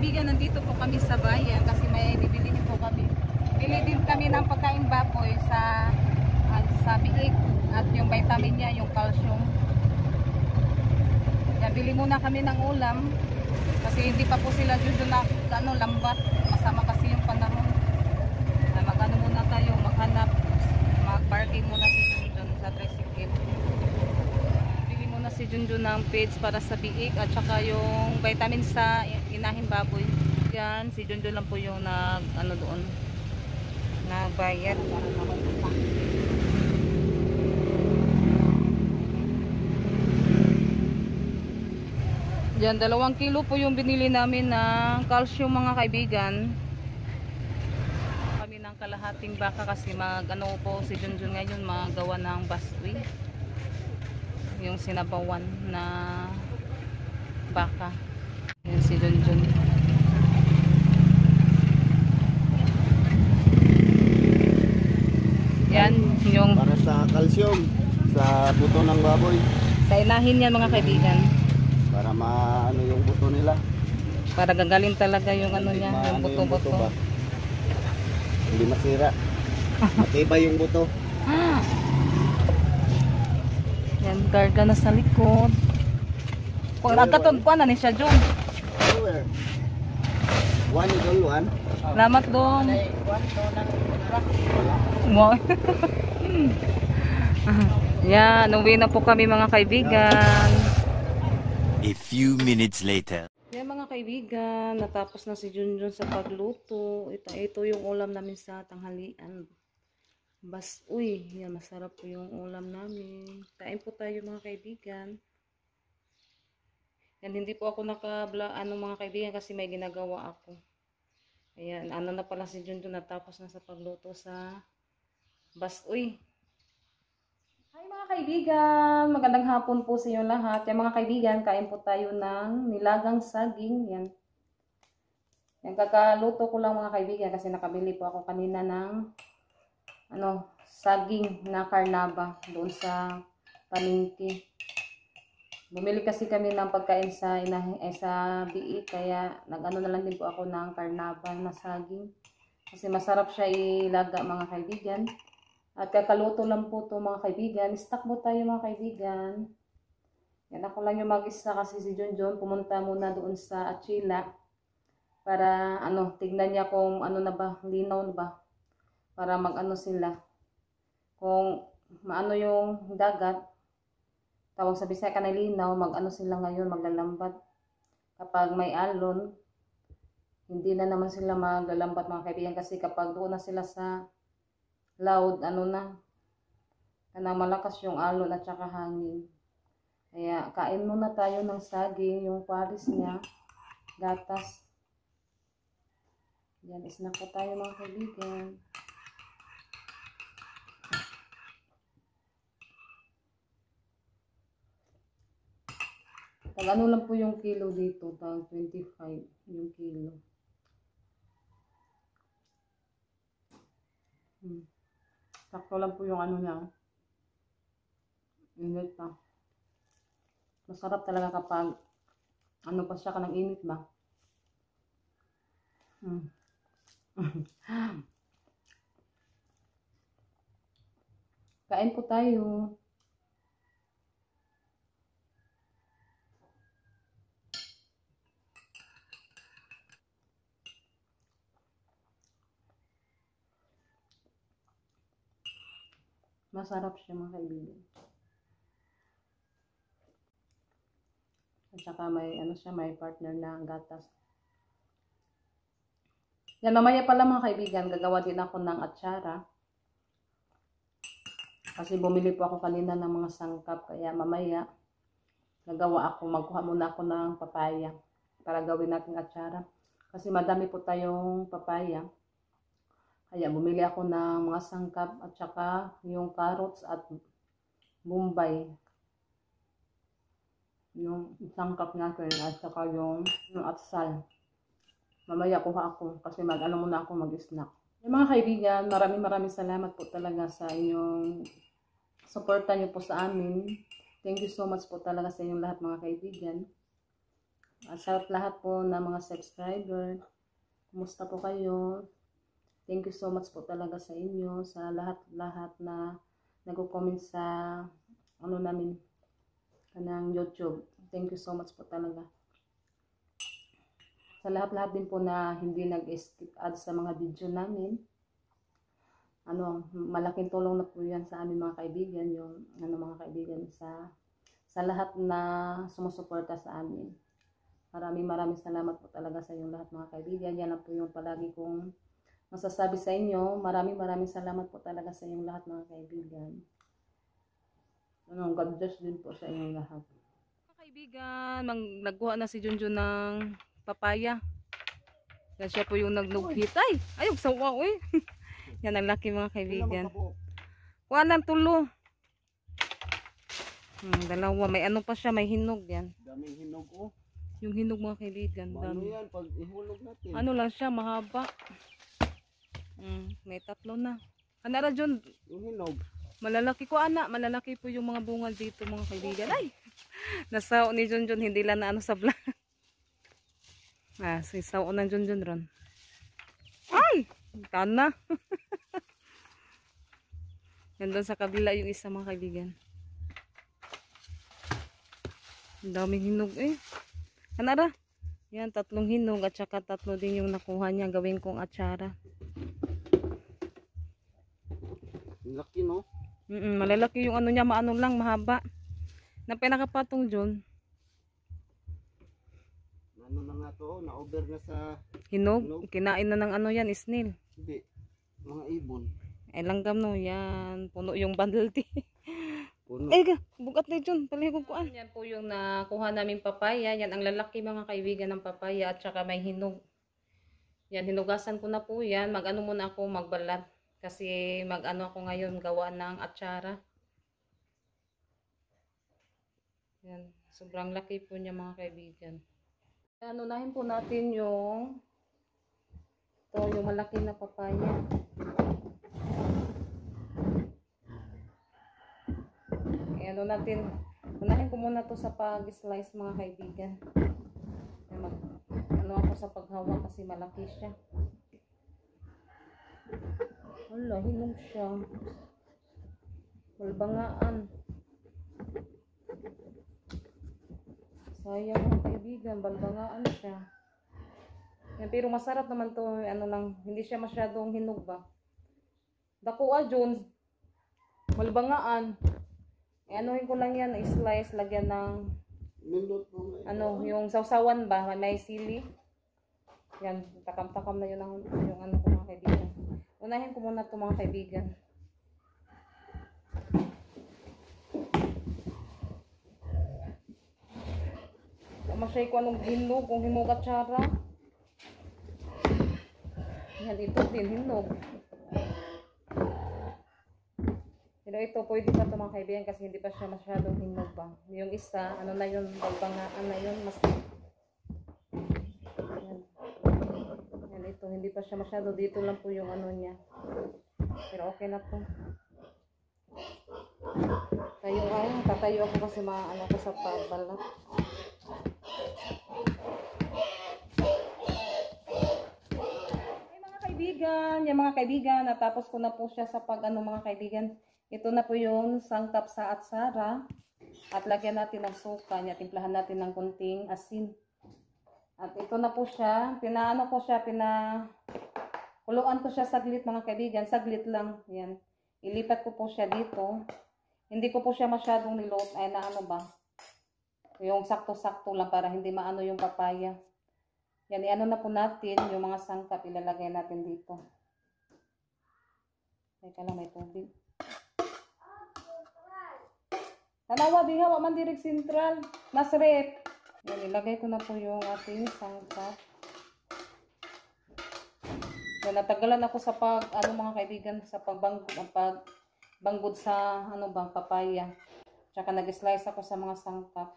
kaibigan, nandito po kami sa bayan kasi may bibili po kami. Bili din kami ng pagkain baboy sa biik at yung vitamin niya, yung calcium. Yan, bili muna kami ng ulam kasi hindi pa po sila dito na lambat. Masama kasi yung panahon. Mag-ano muna tayo, maghanap, mag-parking muna si Junjun sa tricycle. Bili muna si Junjun ng feeds para sa biik at saka yung vitamin sa inahin baboy. Yan, si Junjun lang po yung doon, nagbayad. Yan, 2 kilo po yung binili namin ng calcium mga kaibigan. Kami ng kalahating baka kasi po si Junjun ngayon magawa ng baswi. Yung sinabawan na baka. Yan si Junjun. Yan yung para sa calcium sa buto ng baboy. Sa inahin yan mga kaibigan. Para maano yung buto nila. Para gagaling talaga yung niya, yung buto-buto. Hindi masira. Matibay yung buto. Yan, karga na sa likod. Kung nagkaton pa na ni siya, Jun. One idol, one. Salamat dong. Wow. Yan, uwi na po kami mga kaibigan. A few minutes later. Yan mga kaibigan, natapos na si Junjun sa pagluto. Ito yung ulam namin sa tanghalian. Uy, yan, masarap po yung ulam namin. Kain po tayo mga kaibigan. Yan, hindi po ako mga kaibigan kasi may ginagawa ako. Ayan, na pala si Junjun, natapos na sa pagluto sa uy. Hi mga kaibigan, magandang hapon po sa inyo lahat. Yan mga kaibigan, kain po tayo ng nilagang saging. Yan. Yan, kakaluto ko lang mga kaibigan kasi nakabili po ako kanina ng saging na karnaba doon sa palengke. Bumili kasi kami ng pagkain sa biik, kaya na lang din po ako ng karnaba na saging. Kasi masarap siya ilaga mga kaibigan. At kakaluto lang po to mga kaibigan. Stock mo tayo mga kaibigan. Yan, ako lang yung mag-isa kasi si Junjun pumunta muna doon sa Achila para tignan niya kung linaw na ba, para sila kung maano yung dagat, tawag sa Bisaya ka na linaw, sila ngayon, maglalambat. Kapag may alon, hindi na naman sila maglalambat mga kaibigan kasi kapag doon na sila sa loud, malakas yung alon at saka hangin. Kaya kain muna tayo ng saging, yung palis niya, gatas. Yan, snack po tayo mga kaibigan. Pag lang po yung kilo dito, tag 25 yung kilo. Sakto lang po yung niya. Init pa. Masarap talaga kapag pa siya ka ng init ba. Kain po tayo. Masarap siya mga kaibigan. At saka may may partner na gatas. Yan, mamaya pala mga kaibigan, gagawa din ako ng atsara. Kasi bumili po ako kanina ng mga sangkap, kaya mamaya magkuha muna ako ng papaya para gawin natin atsara. Kasi madami po tayong papaya. Kaya bumili ako ng mga sangkap at saka yung carrots at bombay. Yung sangkap natin at saka yung atsal. Mamaya kuha ako kasi muna ako mag-snack. Yung mga kaibigan, maraming salamat po talaga sa inyong suporta niyo po sa amin. Thank you so much po talaga sa inyong lahat mga kaibigan. At sa lahat po na mga subscriber, kumusta po kayo? Thank you so much po talaga sa inyo, sa lahat-lahat na nagko-comment sa ano namin, kanang YouTube. Thank you so much po talaga. Sa lahat-lahat din po na hindi nag-skip ads sa mga video namin. Malaking tulong na po yan sa aming mga kaibigan, yung mga kaibigan sa lahat na sumusuporta sa amin. Maraming salamat po talaga sa inyong lahat mga kaibigan. Yan lang po yung palagi kong masasabi sa inyo. Maraming salamat po talaga sa inyong lahat mga kaibigan. God bless din po sa inyong lahat. Mga kaibigan, nagkuha na si Junjun ng papaya. Yan siya po yung nagnughit. Ayog sawa eh. Yan ang laki mga kaibigan. Kuha ng tulo. Dalawa. May ano pa siya, may hinog yan. Daming hinog oh. Yung hinog mga kaibigan. Ano yan pag ihulog natin? Ano lang siya, mahaba. May 3 na. Kanara John. Yung hinog. Malalaki ko anak. Malalaki po yung mga bungal dito mga kaibigan. Ay! Nasao ni Junjun. Hindi lang na ano sa vlog. Sao ng Junjun ron. Ay! Kana. Yan doon sa kabila yung isa mga kaibigan. Ang daming hinog eh. Kanara. Yan, 3 hinog at saka 3 din yung nakuha niya. Gawin kong atsara. Laki no? Malalaki yung ano niya. Maano lang, mahaba. Na pinakapatong John. Ano na nga to? Na-over na sa Hinog. Kinain na ng ano yan, snail. hindi. Mga ibon. Ay langgam no, yan. Puno yung bundle tea. Puno. Bugat na John. Palihigog ko. Yan po yung nakuha namin papaya. Yan ang lalaki mga kaibigan ng papaya at saka may hinog. Yan, hinugasan ko na po yan. Mag-ano muna ako, magbalat. Kasi mag-ano ako ngayon, gawa ng atsara. Yan, sobrang laki po niya mga kaibigan. Anunahin po natin yung malaki na papaya. Ano natin, unahin ko muna to sa pag-slice mga kaibigan. Ano ako sa paghawak kasi malaki siya. Wala, hinog siya. Balbangaan. Sayang mga kaibigan, balbangaan siya. Yan, pero masarap naman to, hindi siya masyadong hinog ba. Dako Jones. Balbangaan. Anuhin ko lang yan, slice, lagyan ng yung sausawan ba, may sili. Yan, takam-takam na yun yung ano ko mga kaibigan. Unahin ko muna ito mga kaibigan. Masay ko anong hinog, kung hinog at tsara. Yan, ito din hinog. Pero ito, pwede pa ito mga kaibigan kasi hindi pa siya masyadong hinog ba. Yung isa, ano na yun, balbangaan na yun, mas... Yan, ito, hindi pa siya masyado. Dito lang po yung ano niya. Pero okay na po. Tatayo ako kasi maano ko sa pagbalat. Yung mga kaibigan, natapos ko na po siya sa mga kaibigan. Ito na po yung sangkap sa atsara. At lagyan natin ng suka niya. Timplahan natin ng kunting asin. At ito na po siya. Kuluan ko siya saglit mga kaibigan. Saglit lang. Yan. Ilipat ko po siya dito. Hindi ko po siya masyadong niload. Ay na ano ba. Yung sakto-sakto lang para hindi maano yung papaya. Yan. Iano na po natin yung mga sangkap. Ilalagay natin dito. Teka lang, may tubig. Tanawa, di hawa man direk sentral. Nasrep. Yan, ilagay ko na po yung ating sangkap. Yan, natagalan ako sa mga kaibigan, sa pagbanggod sa, papaya. Tsaka nag-slice ako sa mga sangkap.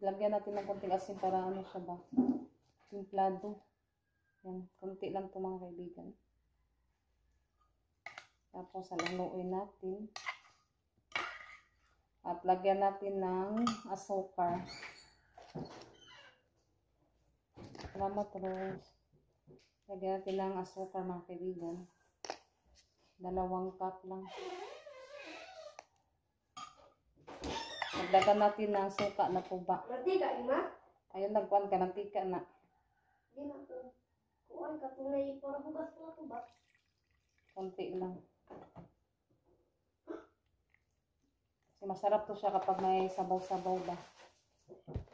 Lagyan natin ng konting asin para siya ba? Timplado. Yan, konti lang ito mga kaibigan. Tapos, haluin natin. At lagyan natin ng asukar. Salamat, Rose. Lagyan natin ng asukar, mga kaibigan. 2 cup lang. Nagdagan natin ng suka na tuba. Mantika, ima? Ayun, nagkuhan ka ng tika na. Di na ko. Kuan ka tunay para hugas ko to ba? Konti lang. Kasi masarap to siya kapag may sabaw-sabaw ba.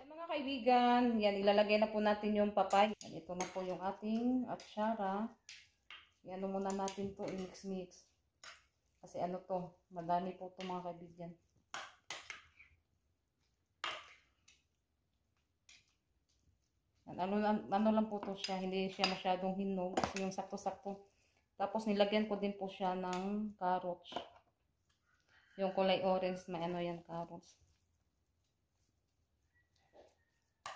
Yan mga kaibigan, yan ilalagay na po natin yung papay. Yan, ito na po yung ating atsara. Yan muna natin to i-mix-mix. Kasi ano to, madami po to mga kaibigan. Yan, ano lang po to siya, hindi siya masyadong hinog. Kasi yung sakto-sakto. Tapos nilagyan ko din po siya ng carrots. Yung kulay orange na ano yan, carrots.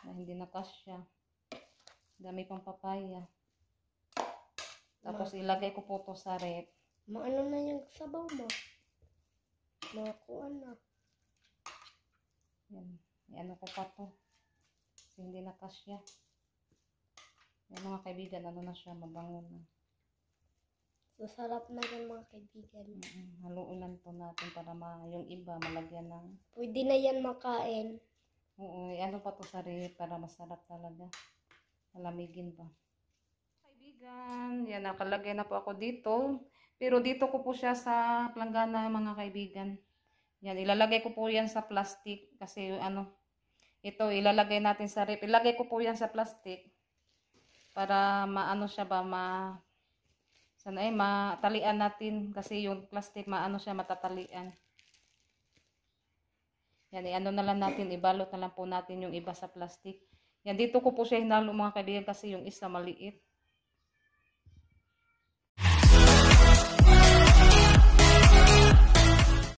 Na hindi nakasya. Dami pang papaya. Tapos ilagay ko po to sa rep. Maano na yung sabaw mo? Makuan na. Yan. Ano ko pa to. Kasi hindi nakasya. Yan mga kaibigan, ano na siya, mabango na. So, sarap na yan mga kaibigan. Haluulan po natin para yung iba malagyan ng... Pwede na yan makain. Oo, ano pa to sa rep para masarap talaga. Malamigin pa. Kaibigan, yan, nakalagay na po ako dito. Pero dito ko po siya sa planggana mga kaibigan. Yan, ilalagay ko po yan sa plastic. Kasi ano, ito ilalagay natin sa rep. Ilagay ko po yan sa plastic. Para maano siya ba, sana ay matalian natin. Kasi yung plastic maano siya, matatalian. Yan, ano na lang natin, ibalot na lang po natin yung iba sa plastic. Yan, dito ko po siya hinalo mga kaibigan kasi yung isa maliit.